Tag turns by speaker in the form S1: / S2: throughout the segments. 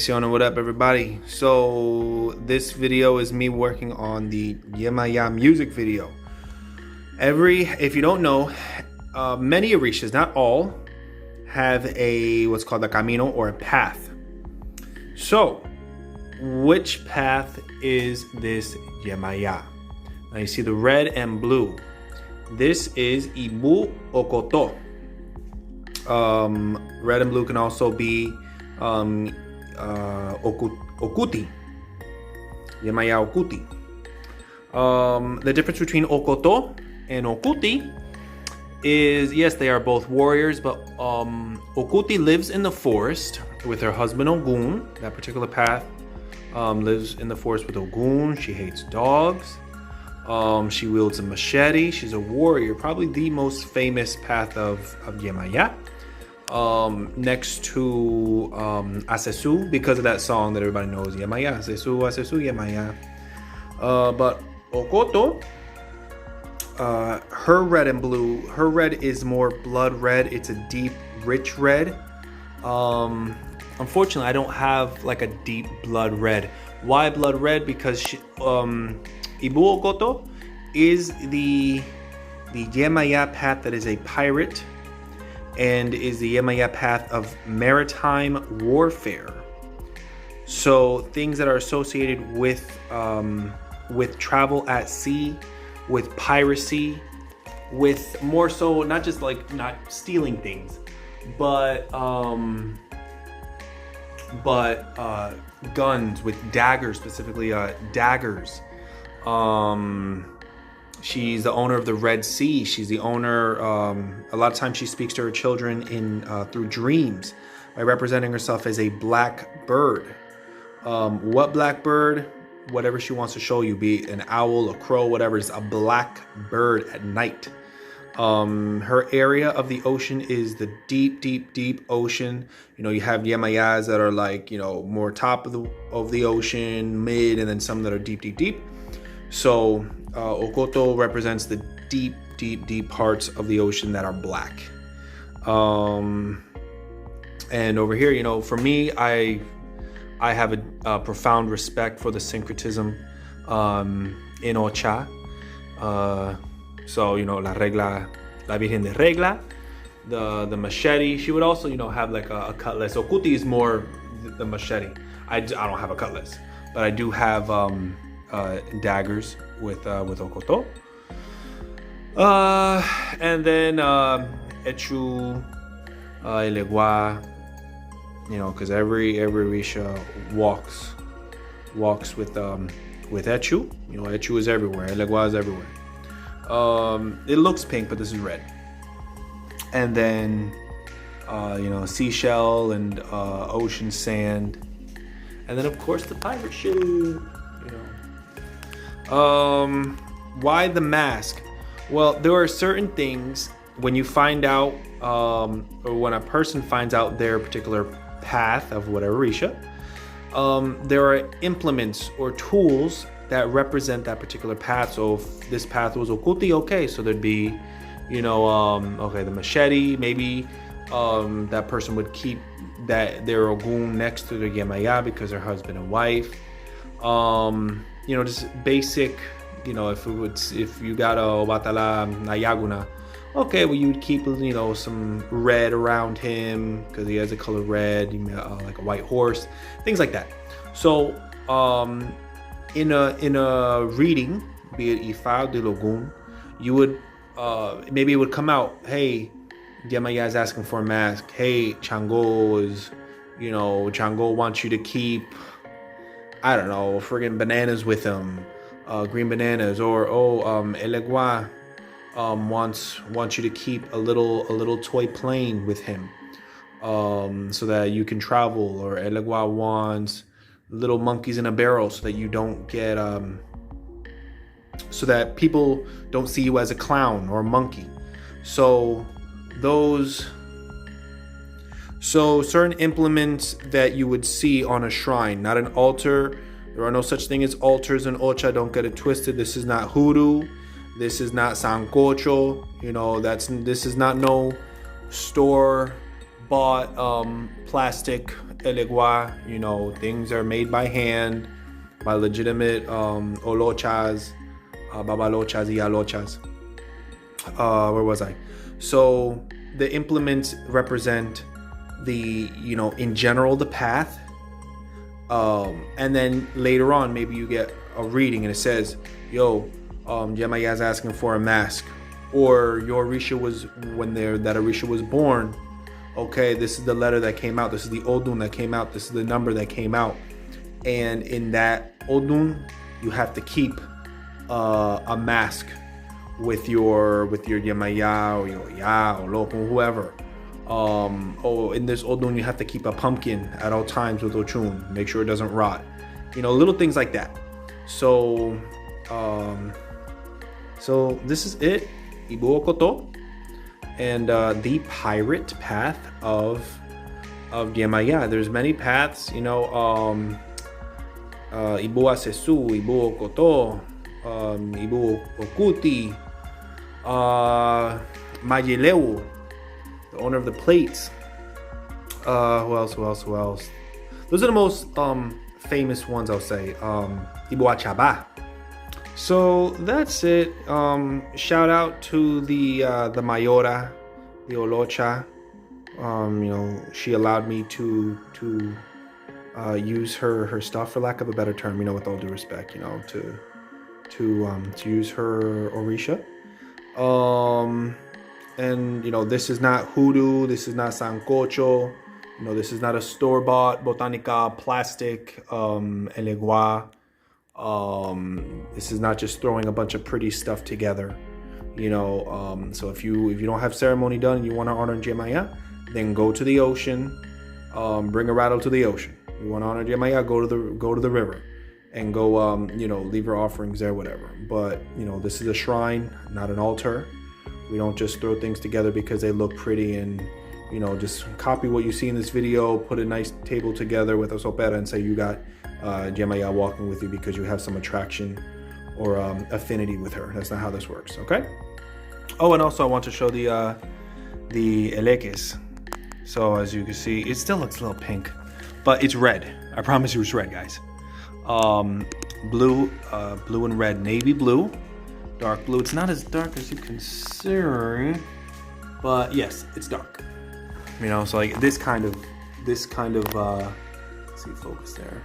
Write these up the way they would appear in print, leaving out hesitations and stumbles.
S1: Bendiciones, what up everybody? So this video is me working on the Yemaya music video. If you don't know, many orishas, not all, have what's called a camino or a path. So which path is this Yemaya? Now you see the red and blue. This is Ibu Okoto. Red and blue can also be Okuti, Yemaya Okuti. The difference between Okoto and Okuti is, yes, they are both warriors, but Okuti lives in the forest with her husband Ogun. That particular path lives in the forest with Ogun. She hates dogs. She wields a machete. She's a warrior, probably the most famous path of Yemaya. Next to Asesu, because of that song that everybody knows, Yemaya, Asesu, Asesu, Yemaya. But Okoto, her red and blue, her red is more blood red. It's a deep, rich red. Unfortunately, I don't have like a deep blood red. Why blood red? Because Ibu Okoto is the Yemaya path that is a pirate, and is the Yemaya path of maritime warfare. So things that are associated with travel at sea, with piracy, with more so not just like not stealing things, but guns, with daggers, specifically daggers. She's the owner of the Red Sea. She's the owner. A lot of times she speaks to her children through dreams by representing herself as a black bird. What black bird? Whatever she wants to show you, be it an owl, a crow, whatever. It's a black bird at night. Her area of the ocean is the deep, deep, deep ocean. You know, you have Yemayas that are like, you know, more top of the ocean, mid, and then some that are deep, deep, deep. So Okoto represents the deep, deep, deep parts of the ocean that are black. And over here, you know, for me, I have a profound respect for the syncretism in Ocha. So, you know, La Virgen de Regla, the machete. She would also, you know, have like a cutlass. Okuti is more the machete. I don't have a cutlass, but I do have daggers with Okoto. And then Echu, Elegua, you know, because every Risha walks with Echu. You know, Echu is everywhere. Elegua is everywhere. It looks pink, but this is red. And then you know, seashell and ocean sand, and then of course the pirate shoe. You know, why the mask? Well, there are certain things when you find out, or when a person finds out their particular path of whatever Risha, there are implements or tools that represent that particular path. So if this path was Okuti, okay, so there'd be, you know, okay, the machete, maybe that person would keep their Ogun next to their Yemaya because they're husband and wife. You know, just basic, you know, if you got a Obatala Nayaguna, okay, well, you would keep, you know, some red around him because he has a color red, like a white horse, things like that. So in a reading, be it Ifa de Logun, you would maybe it would come out, hey, Yemaya is asking for a mask. Hey, Chango wants you to keep, I don't know, friggin' bananas with him, green bananas, or Elegua wants you to keep a little toy plane with him, so that you can travel, or Elegua wants little monkeys in a barrel so that you don't get so that people don't see you as a clown or a monkey. So certain implements that you would see on a shrine, not an altar. There are no such thing as altars in Ocha. Don't get it twisted. This is not hoodoo. This is not sancocho. You know, this is not no store bought plastic elegua, you know, things are made by hand, by legitimate olochas, babalochas, y alochas. Where was I? So the implements represent the, you know, in general, the path. And then later on, maybe you get a reading and it says, yo, Yemaya is asking for a mask. Or your Orisha was, that Orisha was born, okay, this is the letter that came out. This is the Odun that came out. This is the number that came out. And in that Odun, you have to keep a mask with your Yemaya or your Ya or Lopun, whoever. In this Odun, you have to keep a pumpkin at all times with Ochun. Make sure it doesn't rot. You know, little things like that. So this is it. Ibu Okoto. And the pirate path of Yemaya. There's many paths, you know, Ibu Asesu, Ibu Okoto, Ibu Okuti, Mayeleu, the owner of the plates. Who else? Those are the most famous ones, I'll say. Ibu Achaba. So that's it. Shout out to the Mayora, the Olocha. You know, she allowed me to use her stuff, for lack of a better term. You know, with all due respect, you know, to use her Orisha. And you know, this is not hoodoo. This is not sancocho. You know, this is not a store-bought botanica plastic elegua. This is not just throwing a bunch of pretty stuff together, you know. So if you don't have ceremony done and you want to honor Yemaya, then go to the ocean, bring a rattle to the ocean. You want to honor Yemaya, go to the river, and go you know, leave your offerings there, whatever. But you know, this is a shrine, not an altar. We don't just throw things together because they look pretty and, you know, just copy what you see in this video, put a nice table together with a sopera and say you got Yemaya walking with you because you have some attraction or affinity with her. That's not how this works, okay? Oh, and also I want to show the Elekis. So as you can see, it still looks a little pink, but it's red. I promise you it's red, guys. Blue and red, navy blue, dark blue. It's not as dark as you can see, but yes, it's dark. You know, so like this kind of let's see, focus there.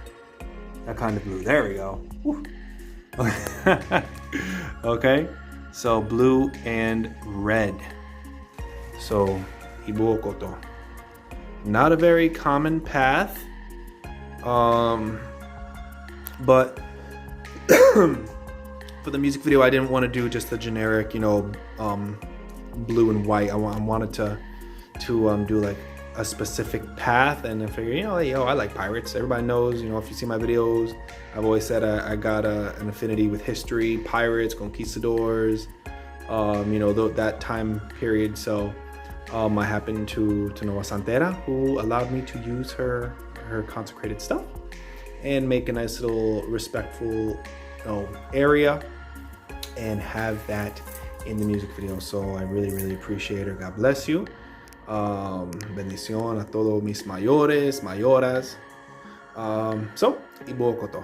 S1: That kind of blue. There we go. Okay, so blue and red. So Ibu Okoto. Not a very common path, but for the music video, I didn't want to do just the generic, you know, blue and white. I wanted to do like a specific path, and I figure, you know, hey, I like pirates. Everybody knows, you know, if you see my videos, I've always said I got an affinity with history, pirates, conquistadors, you know, that time period. So I happened to know a santera who allowed me to use her consecrated stuff and make a nice little respectful, you know, area and have that in the music video. So I really appreciate her. God bless you. Bendición a todos mis mayores, mayoras. So, Ibu Okoto.